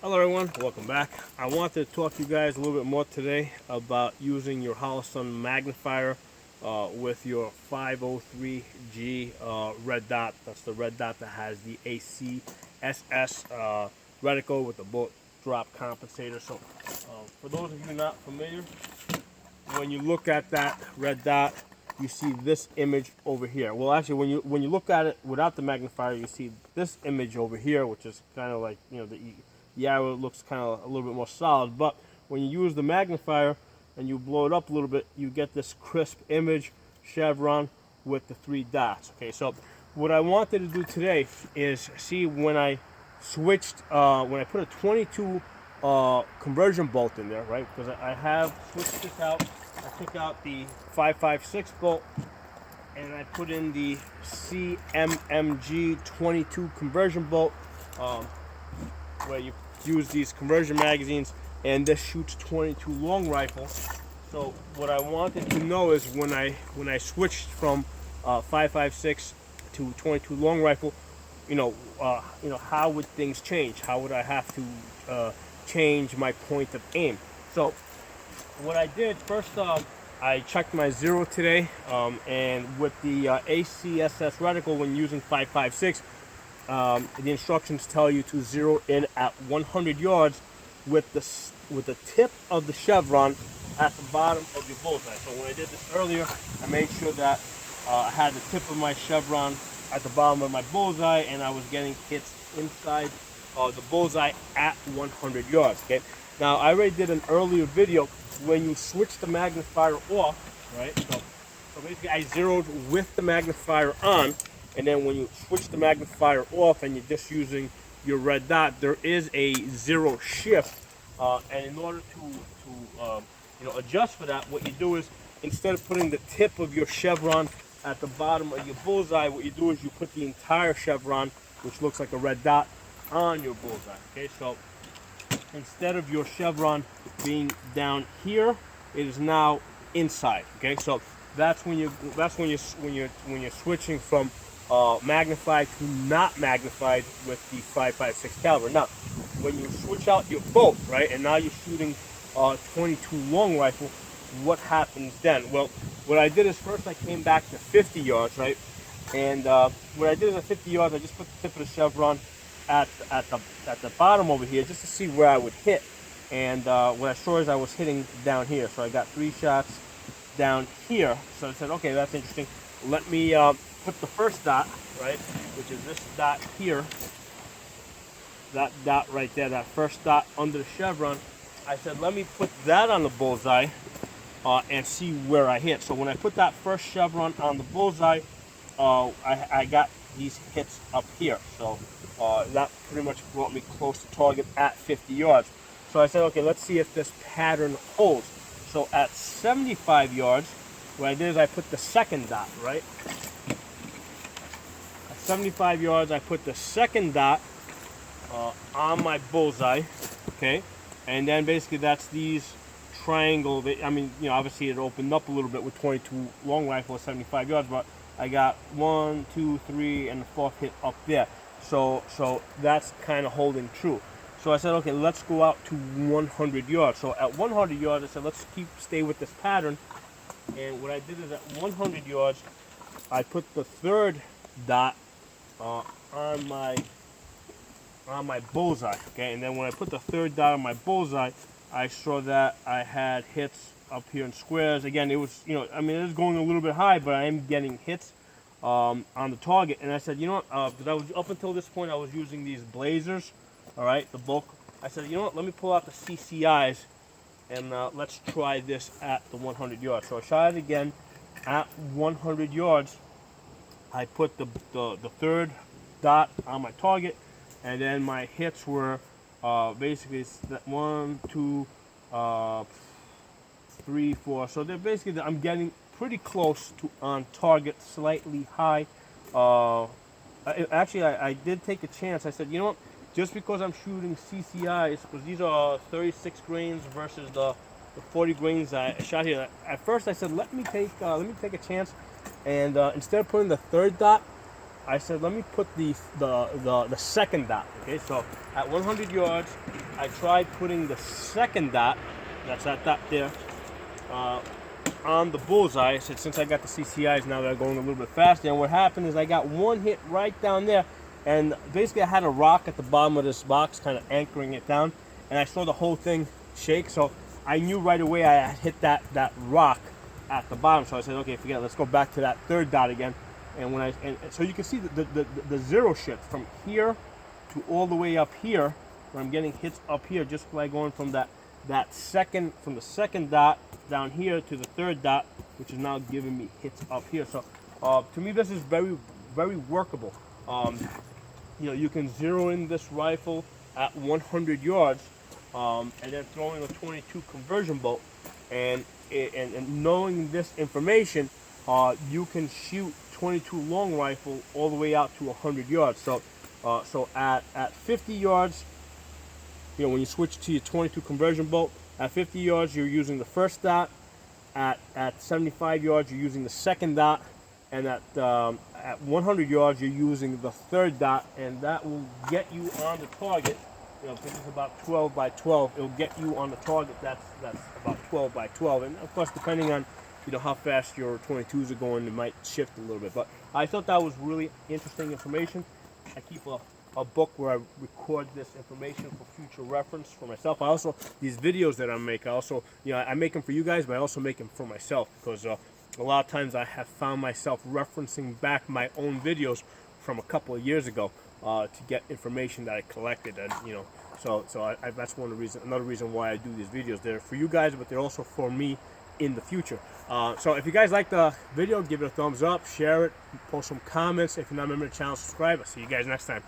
Hello everyone, welcome back. I wanted to talk to you guys a little bit more today about using your Holosun magnifier with your 503G red dot. That's the red dot that has the ACSS reticle with the bullet drop compensator. So for those of you not familiar, when you look at that red dot, you see this image over here. Well, actually, when you look at it without the magnifier, you see this image over here, which is kind of like, you know, the arrow looks kind of a little bit more solid. But when you use the magnifier and you blow it up a little bit, you get this crisp image chevron with the 3 dots. Okay, so what I wanted to do today is see when I switched, when I put a 22 conversion bolt in there, right? Because I have switched this out. I took out the 556 bolt and I put in the CMMG 22 conversion bolt, where you use these conversion magazines, and this shoots 22 long rifle. So what I wanted to know is when I switched from 556 to 22 long rifle, you know, how would things change? How would I have to change my point of aim? So what I did first, I checked my zero today, and with the ACSS reticle when using 556, the instructions tell you to zero in at 100 yards with the tip of the chevron at the bottom of your bullseye. So when I did this earlier, I made sure that I had the tip of my chevron at the bottom of my bullseye, and I was getting hits inside the bullseye at 100 yards. Okay. Now I already did an earlier video when you switch the magnifier off, right? So basically I zeroed with the magnifier on, and then when you switch the magnifier off and you're just using your red dot, there is a zero shift. And in order to adjust for that, what you do is, instead of putting the tip of your chevron at the bottom of your bullseye, what you do is you put the entire chevron, which looks like a red dot, on your bullseye. Okay, so instead of your chevron being down here, it is now inside. Okay, so that's when you're switching from magnified to not magnified with the 556 caliber. Now, when you switch out your bolt, right, and now you're shooting 22 long rifle, what happens then? Well, what I did is first I came back to 50 yards, right, and what I did is at 50 yards, I just put the tip of the chevron at the bottom over here just to see where I would hit, and what I saw is I was hitting down here, so I got 3 shots down here. So I said, okay, that's interesting. Let me put the first dot, right, which is this dot here, that dot right there, that first dot under the chevron. I said, let me put that on the bullseye and see where I hit. So when I put that first chevron on the bullseye, I got these hits up here. So that pretty much brought me close to target at 50 yards. So I said, okay, let's see if this pattern holds. So at 75 yards, what I did is I put the second dot, right? At 75 yards, I put the second dot on my bullseye, okay? And then basically that's these triangle, I mean, you know, obviously it opened up a little bit with 22 long rifle at 75 yards, but I got 1, 2, 3, and the 4th hit up there. So that's kind of holding true. So I said, okay, let's go out to 100 yards. So at 100 yards, I said, let's stay with this pattern. And what I did is at 100 yards, I put the third dot on my bullseye. Okay, and then when I put the third dot on my bullseye, I saw that I had hits up here in squares. Again, it was, you know, I mean, it is going a little bit high, but I am getting hits on the target. And I said, you know what, because I was, up until this point, I was using these blazers, all right, the bulk. I said, you know what, let me pull out the CCIs and let's try this at the 100 yards. So I shot it again at 100 yards. I put the third dot on my target, and then my hits were basically 1, 2, 3, 4. So they're basically, I'm getting pretty close to on target, slightly high. Actually, I did take a chance. I said, you know what, just because I'm shooting CCIs, because these are 36 grains versus the 40 grains I shot here. At first I said, let me take a chance, and instead of putting the third dot I said, let me put the second dot. Okay, so at 100 yards, I tried putting the second dot, that's that dot there, on the bullseye. I said, since I got the CCIs now, they're going a little bit faster. And what happened is I got one hit right down there, and basically I had a rock at the bottom of this box, kind of anchoring it down, and I saw the whole thing shake. So I knew right away I had hit that rock at the bottom. So I said, okay, forget it. Let's go back to that third dot again. And so you can see the zero shift from here to all the way up here, where I'm getting hits up here, just like going from the second dot down here to the third dot, which is now giving me hits up here. So to me, this is very, very workable. You know, you can zero in this rifle at 100 yards, and then throwing a 22 conversion bolt, and knowing this information, you can shoot 22 long rifle all the way out to 100 yards. So at 50 yards, you know, when you switch to your 22 conversion bolt, at 50 yards you're using the first dot, at 75 yards you're using the second dot, and at 100 yards you're using the third dot, and that will get you on the target. You know, if this is about 12 by 12, it'll get you on the target. That's about 12 by 12, and of course, depending on, you know, how fast your 22s are going, it might shift a little bit. But I thought that was really interesting information. I keep a book where I record this information for future reference for myself. I also, these videos that I make, I also, you know, I make them for you guys, but I also make them for myself, because a lot of times I have found myself referencing back my own videos from a couple of years ago to get information that I collected, and you know, so that's another reason why I do these videos. They're for you guys, but they're also for me in the future. So if you guys like the video, give it a thumbs up, share it, post some comments. If you're not a member of the channel, subscribe. I'll see you guys next time.